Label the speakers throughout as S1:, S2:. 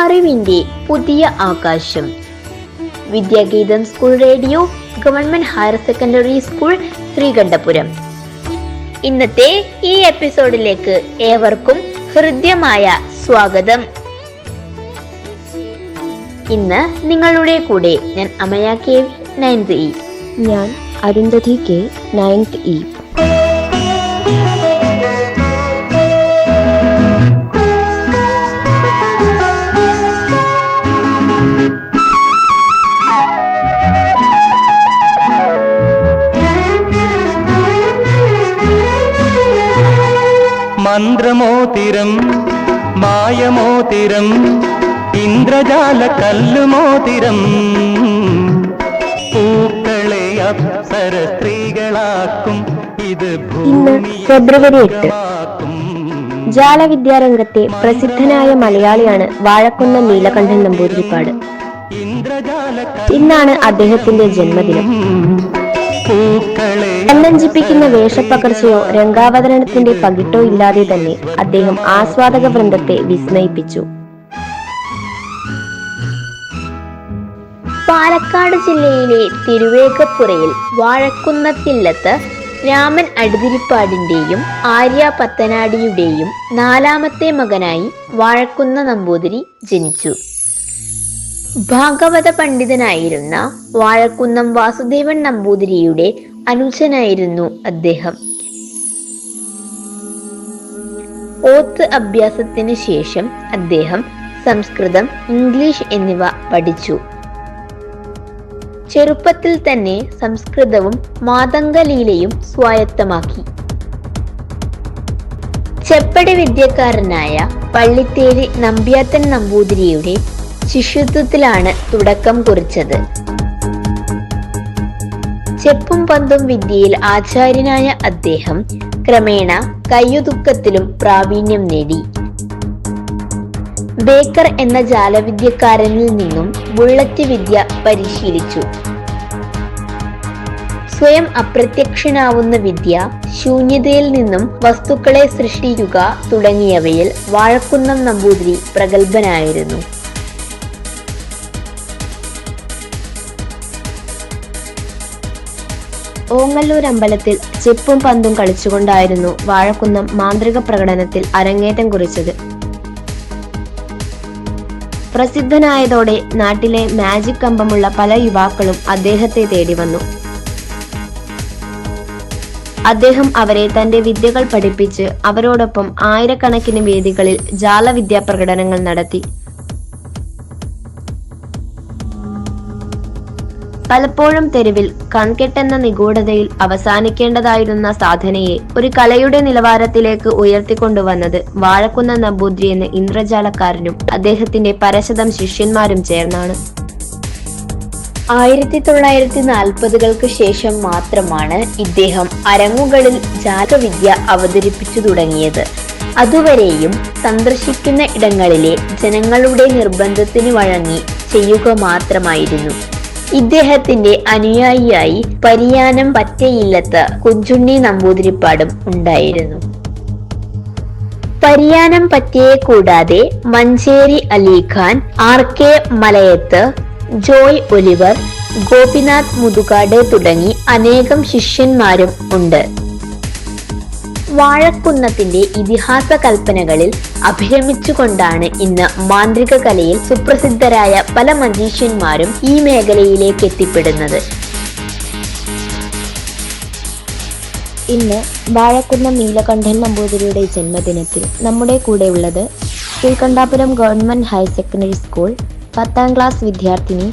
S1: അറിവിന്റെ പുതിയ ആകാശം. വിദ്യാഗീതം school radio, government higher secondary school, Sreekandapuram. ഇന്നത്തെ ഈ എപ്പിസോഡിലേക്ക് ഏവർക്കും ഹൃദ്യമായ സ്വാഗതം. ഇന്ന് നിങ്ങളുടെ കൂടെ ഞാൻ അമയ കെ, 9th E.
S2: ഞാൻ അരുന്ധതി കെ, 9th E.
S3: മന്ത്രമോതിരം, മായമോതിരം, ഇന്ദ്രജാല കല്ലുമോതിരം, പൂക്കളെ അപ്സര സ്ത്രീകളാക്കും ഇത്
S2: ഇന്ന് ഫെബ്രുവരി 8. ജാലവിദ്യാരംഗത്തെ പ്രസിദ്ധനായ മലയാളിയാണ് വാഴക്കുന്നം നീലകണ്ഠൻ നമ്പൂതിരിപ്പാട്. ഇന്നാണ് അദ്ദേഹത്തിന്റെ ജന്മദിനം. കണ്ണഞ്ചിപ്പിക്കുന്ന വേഷപ്പകർച്ചയോ രംഗാവതരണത്തിന്റെ പകിട്ടോ ഇല്ലാതെ തന്നെ അദ്ദേഹം ആസ്വാദക വൃന്ദത്തെ വിസ്മയിപ്പിച്ചു.
S1: പാലക്കാട് ജില്ലയിലെ തിരുവേഗപ്പുറയിൽ വാഴക്കുന്നത്തില്ലത്ത് രാമൻ അടിതിരിപ്പാടിന്റെയും ആര്യ പത്തനാടിയുടെയും 4ാമത്തെ മകനായി വാഴക്കുന്ന നമ്പൂതിരി ജനിച്ചു. ഭാഗവത പണ്ഡിതനായിരുന്ന വാഴക്കുന്നം വാസുദേവൻ നമ്പൂതിരിയുടെ അനുജനായിരുന്നു അദ്ദേഹം. ഓത്ത് അഭ്യാസത്തിന് ശേഷം അദ്ദേഹം സംസ്കൃതം, ഇംഗ്ലീഷ് എന്നിവ പഠിച്ചു. ചെറുപ്പത്തിൽ തന്നെ സംസ്കൃതവും മാതംഗലീലയും സ്വായത്തമാക്കി. ചെപ്പടി വിദ്യക്കാരനായ പള്ളിത്തേരി നമ്പ്യാത്തൻ നമ്പൂതിരിയുടെ ശിഷ്യത്വത്തിലാണ് തുടക്കം കുറിച്ചത്. ചെപ്പും പന്തും വിദ്യയിൽ ആചാര്യനായ അദ്ദേഹം ക്രമേണ കയ്യുതുക്കത്തിലും പ്രാവീണ്യം നേടി. ബേക്കർ എന്ന ജാലവിദ്യക്കാരനിൽ നിന്നും ബുള്ളറ്റ് വിദ്യ പരിശീലിച്ചു. സ്വയം അപ്രത്യക്ഷനാവുന്ന വിദ്യ, ശൂന്യതയിൽ നിന്നും വസ്തുക്കളെ സൃഷ്ടിക്കുക തുടങ്ങിയവയിൽ വാഴക്കുന്നം നമ്പൂതിരി പ്രഗത്ഭനായിരുന്നു.
S2: ഓങ്ങല്ലൂർ അമ്പലത്തിൽ ചെപ്പും പന്തും കളിച്ചുകൊണ്ടായിരുന്നു വാഴക്കുന്നം മാന്ത്രിക പ്രകടനത്തിൽ അരങ്ങേറ്റം കുറിച്ചത്. പ്രസിദ്ധനായതോടെ നാട്ടിലെ മാജിക് കമ്പമുള്ള പല യുവാക്കളും അദ്ദേഹത്തെ തേടി വന്നു. അദ്ദേഹം അവരെ തന്റെ വിദ്യകൾ പഠിപ്പിച്ച് അവരോടൊപ്പം ആയിരക്കണക്കിന് വേദികളിൽ ജാലവിദ്യാ പ്രകടനങ്ങൾ നടത്തി. പലപ്പോഴും തെരുവിൽ കൺകെട്ടെന്ന നിഗൂഢതയിൽ അവസാനിക്കേണ്ടതായിരുന്ന സാധനയെ ഒരു കലയുടെ നിലവാരത്തിലേക്ക് ഉയർത്തിക്കൊണ്ടുവന്നത് വാഴക്കുന്ന നമ്പൂതിരി എന്ന ഇന്ദ്രജാലക്കാരനും അദ്ദേഹത്തിന്റെ പരശതം ശിഷ്യന്മാരും ചേർന്നാണ്.
S1: 1940-കൾക്ക് ശേഷം മാത്രമാണ് ഇദ്ദേഹം അരങ്ങുകളിൽ ജാലവിദ്യ അവതരിപ്പിച്ചു തുടങ്ങിയത്. അതുവരെയും സന്ദർശിക്കുന്ന ഇടങ്ങളിലെ ജനങ്ങളുടെ നിർബന്ധത്തിന് വഴങ്ങി ചെയ്യുക മാത്രമായിരുന്നു. ഇദ്ദേഹത്തിന്റെ അനുയായിയായി പരിയാനം പറ്റയില്ലത്ത് കുഞ്ചുണ്ണി നമ്പൂതിരിപ്പാടും ഉണ്ടായിരുന്നു. പരിയാനം പറ്റയെ കൂടാതെ മഞ്ചേരി അലിഖാൻ, RK മലയത്ത്, ജോയ് ഒലിവർ, ഗോപിനാഥ് മുതുകാട് തുടങ്ങി അനേകം ശിഷ്യന്മാരും ഉണ്ട്. വാഴക്കുന്നത്തിന്റെ ഇതിഹാസ കൽപ്പനകളിൽ അഭിരമിച്ചുകൊണ്ടാണ് ഇന്ന് മാന്ത്രിക കലയിൽ സുപ്രസിദ്ധരായ പല മജീഷ്യന്മാരും ഈ മേഖലയിലേക്ക് എത്തിപ്പെടുന്നത്.
S2: ഇന്ന് വാഴക്കുന്നം നീലകണ്ഠൻ നമ്പൂതിരിയുടെ ജന്മദിനത്തിൽ നമ്മുടെ കൂടെ ഉള്ളത് Sreekandapuram government higher secondary school 10ാം class വിദ്യാർത്ഥിനി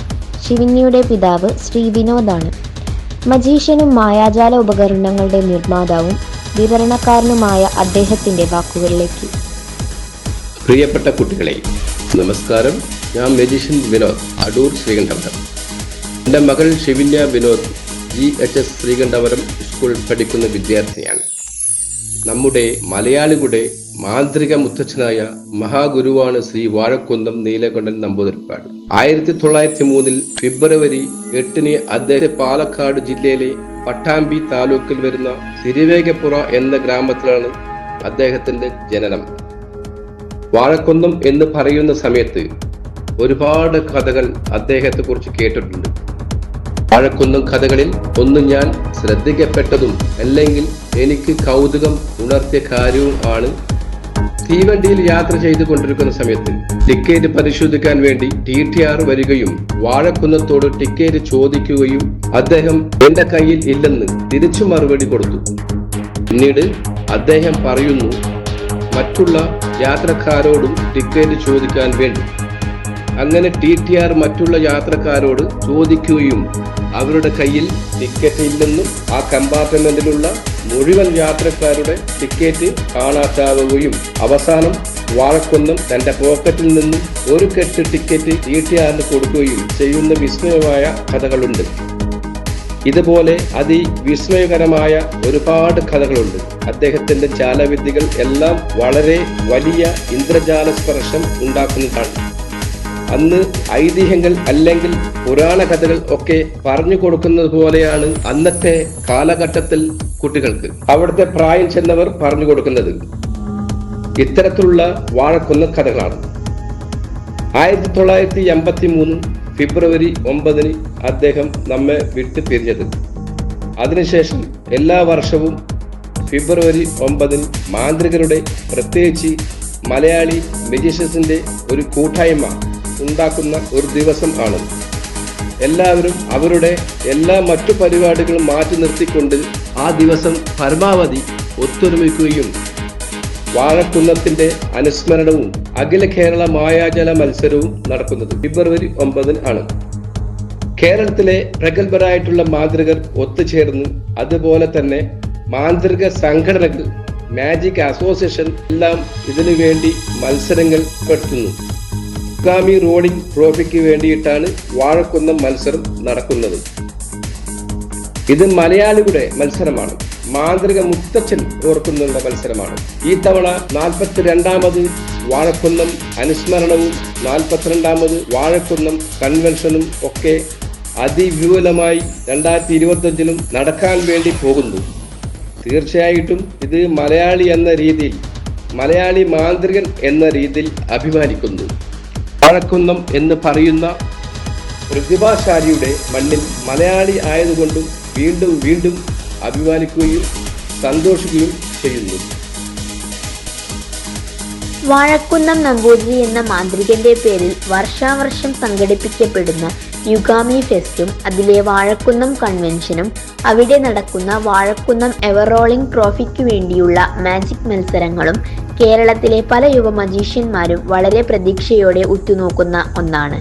S2: ശിവന്യയുടെ പിതാവ് ശ്രീ വിനോദാണ്. മജീഷ്യനും മായാജാല ഉപകരണങ്ങളുടെ നിർമ്മാതാവും വിതരണക്കാരനുമായ അദ്ദേഹത്തിന്റെ വാക്കുകളിലേക്ക്.
S4: പ്രിയപ്പെട്ട കുട്ടികളെ, നമസ്കാരം. ഞാൻ മജീഷ്യൻ വിനോദ്, അടൂർ, ശ്രീകണ്ഠപുരം. എൻ്റെ മകൾ ശിവന്യ വിനോദ് GHS ശ്രീകണ്ഠപുരം സ്കൂൾ പഠിക്കുന്ന വിദ്യാർത്ഥിനിയാണ്. നമ്മുടെ മലയാളികളുടെ മാന്ത്രിക മുത്തച്ഛനായ മഹാഗുരുവാണ് ശ്രീ വാഴക്കുന്നം നീലകണ്ഠൻ നമ്പൂതിരിപ്പാട്. 1903 ഫെബ്രുവരി 8 അദ്ദേഹം പാലക്കാട് ജില്ലയിലെ പട്ടാമ്പി താലൂക്കിൽ വരുന്ന തിരുവേഗപ്പുറ എന്ന ഗ്രാമത്തിലാണ് അദ്ദേഹത്തിന്റെ ജനനം. വാഴക്കുന്നം എന്ന് പറയുന്ന സമയത്ത് ഒരുപാട് കഥകൾ അദ്ദേഹത്തെ കുറിച്ച് കേട്ടിട്ടുണ്ട്. വാഴക്കുന്നം കഥകളിൽ ഒന്ന് ഞാൻ ശ്രദ്ധിക്കപ്പെട്ടതും അല്ലെങ്കിൽ എനിക്ക് കൗതുകം ഉണർത്തിയ കാര്യവും ആണ്. തീവണ്ടിയിൽ യാത്ര ചെയ്തു കൊണ്ടിരിക്കുന്ന സമയത്ത് ടിക്കറ്റ് പരിശോധിക്കാൻ വേണ്ടി TTR വരികയും വാഴക്കുന്നത്തോട് ടിക്കറ്റ് ചോദിക്കുകയും അദ്ദേഹം എന്റെ കയ്യിൽ ഇല്ലെന്ന് തിരിച്ചു മറുപടി കൊടുത്തു. പിന്നീട് അദ്ദേഹം പറയുന്നു, മറ്റുള്ള യാത്രക്കാരോടും ടിക്കറ്റ് ചോദിക്കാൻ വേണ്ടി. അങ്ങനെ TTR മറ്റുള്ള യാത്രക്കാരോട് ചോദിക്കുകയും അവരുടെ കയ്യിൽ ടിക്കറ്റ് ഇല്ലെന്നും ആ കമ്പാർട്ട്മെന്റിലുള്ള മുഴുവൻ യാത്രക്കാരുടെ ടിക്കറ്റ് കാണാതാവുകയും അവസാനം വാഴക്കുന്നം തന്റെ പോക്കറ്റിൽ നിന്നും ഒരു കെട്ട് ടിക്കറ്റ് TTRന് കൊടുക്കുകയും ചെയ്യുന്ന വിസ്മയമായ കഥകളുണ്ട്. ഇതുപോലെ അതിവിസ്മയകരമായ ഒരുപാട് കഥകളുണ്ട്. അദ്ദേഹത്തിന്റെ ജാലവിദ്യകൾ എല്ലാം വളരെ വലിയ ഇന്ദ്രജാല സ്പർശം ഉണ്ടാക്കുന്നതാണ്. അന്ന് ഐതിഹ്യങ്ങൾ അല്ലെങ്കിൽ പുരാണ കഥകൾ ഒക്കെ പറഞ്ഞു കൊടുക്കുന്നത് പോലെയാണ് അന്നത്തെ കാലഘട്ടത്തിൽ കുട്ടികൾക്ക് അവിടുത്തെ പ്രായം ചെന്നവർ പറഞ്ഞു കൊടുക്കുന്നത്. ഇത്തരത്തിലുള്ള വാഴക്കുന്ന കഥകളാണ്. 1983 ഫെബ്രുവരി 9 അദ്ദേഹം നമ്മെ വിട്ടു പിരിഞ്ഞത്. അതിനുശേഷം എല്ലാ വർഷവും ഫെബ്രുവരി 9 മാന്ത്രികരുടെ, പ്രത്യേകിച്ച് മലയാളി മജീഷ്യൻസിന്റെ ഒരു കൂട്ടായ്മ ഉണ്ടാക്കുന്ന ഒരു ദിവസം ആണ്. എല്ലാവരും അവരുടെ എല്ലാ മറ്റു പരിപാടികളും മാറ്റി നിർത്തിക്കൊണ്ട് ആ ദിവസം പരമാവധി ഒത്തൊരുമിക്കുകയും വാഴക്കുന്നത്തിന്റെ അനുസ്മരണവും അഖില കേരള മായാജല മത്സരവും നടക്കുന്നത് ഫെബ്രുവരി 9 ആണ്. കേരളത്തിലെ പ്രഗത്ഭരായിട്ടുള്ള മാന്ത്രികർ ഒത്തുചേർന്ന്, അതുപോലെ തന്നെ മാന്ത്രിക സംഘടനകൾ, മാജിക് അസോസിയേഷൻ എല്ലാം ഇതിനു വേണ്ടി മത്സരങ്ങൾ നടത്തുന്നു. യുഗാമി റോളിംഗ് ട്രോഫിക്ക് വേണ്ടിയിട്ടാണ് വാഴക്കുന്നം മത്സരം നടക്കുന്നത്. ഇത് മലയാളികളുടെ മത്സരമാണ്. മാന്ത്രിക മുത്തച്ഛൻ ഓർക്കുന്നുള്ള മത്സരമാണ്. ഈ തവണ 42ാമത് വാഴക്കുന്നം അനുസ്മരണവും 42ാമത് വാഴക്കുന്നം കൺവെൻഷനും ഒക്കെ അതിവിപുലമായി 2025 നടക്കാൻ വേണ്ടി പോകുന്നു. തീർച്ചയായിട്ടും ഇത് മലയാളി എന്ന രീതിയിൽ, മലയാളി മാന്ത്രികൻ എന്ന രീതിയിൽ അഭിമാനിക്കുന്നു. വാഴക്കുന്നം എന്ന് പറയുന്ന പ്രതിഭാശാലിയുടെ മണ്ണിൽ മലയാളി ആയതുകൊണ്ടും വീണ്ടും വീണ്ടും അഭിമാനിക്കുകയും സന്തോഷിക്കുകയും ചെയ്യുന്നു.
S1: വാഴക്കുന്നം നമ്പൂതിരി എന്ന മാന്ത്രികന്റെ പേരിൽ വർഷാവർഷം സംഘടിപ്പിക്കപ്പെടുന്ന യുഗാമി ഫെസ്റ്റും അതിലെ വാഴക്കുന്നം കൺവെൻഷനും അവിടെ നടക്കുന്ന വാഴക്കുന്നം എവർ റോളിംഗ് ട്രോഫിക്ക് വേണ്ടിയുള്ള മാജിക് മത്സരങ്ങളും കേരളത്തിലെ പല യുവ മജീഷ്യന്മാരും വളരെ പ്രതീക്ഷയോടെ ഉറ്റുനോക്കുന്ന ഒന്നാണ്.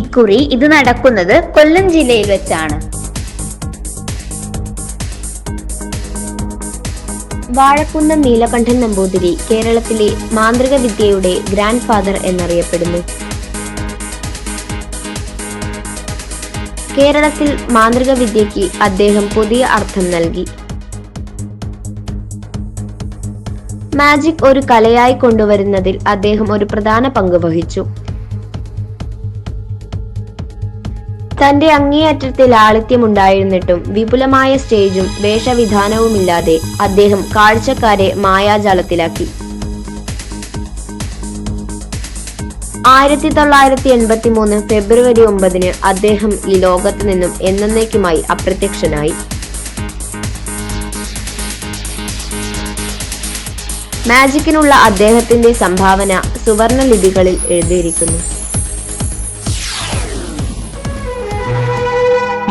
S1: ഇക്കുറി ഇത് നടക്കുന്നത് കൊല്ലം ജില്ലയിൽ വെച്ചാണ്.
S2: വാഴക്കുന്നം നീലകണ്ഠൻ നമ്പൂതിരി കേരളത്തിലെ മാന്ത്രിക വിദ്യയുടെ ഗ്രാൻഡ് ഫാദർ എന്നറിയപ്പെടുന്നു. കേരളത്തിൽ മാന്ത്രിക വിദ്യയ്ക്ക് അദ്ദേഹം പുതിയ അർത്ഥം നൽകി. മാജിക് ഒരു കലയായി കൊണ്ടുവരുന്നതിൽ അദ്ദേഹം ഒരു പ്രധാന പങ്ക് വഹിച്ചു. തന്റെ അങ്ങേയറ്റത്തെ ലാളിത്യമുണ്ടായിരുന്നിട്ടും വിപുലമായ സ്റ്റേജും വേഷവിധാനവുമില്ലാതെ അദ്ദേഹം കാഴ്ചക്കാരെ മായാജാലത്തിലാക്കി. 1983 ഫെബ്രുവരി 9 അദ്ദേഹം ഈ ലോകത്ത് നിന്നും എന്നേക്കുമായി അപ്രത്യക്ഷനായി. മാജിക്കിനുള്ള അദ്ദേഹത്തിന്റെ സംഭാവന സുവർണ ലിപികളിൽ എഴുതിയിരിക്കുന്നു.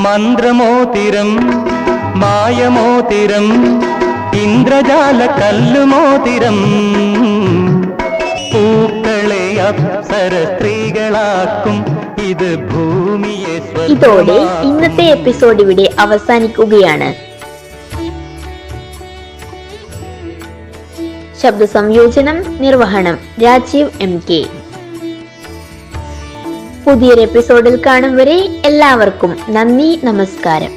S3: മന്ത്രമോതിരം, മായമോതിരം, ഇന്ദ്രജാല കല്ലുമോതിരം, പൂക്കളെ അപ്സര സ്ത്രീകളാക്കും ഇത് ഭൂമിയെ.
S1: ഇതോടെ ഇന്നത്തെ എപ്പിസോഡ് ഇവിടെ അവസാനിക്കുകയാണ്. ശബ്ദ സംയോജനം, നിർവഹണം രാജീവ് MK. പുതിയൊരു എപ്പിസോഡിൽ കാണും വരെ എല്ലാവർക്കും നന്ദി, നമസ്കാരം.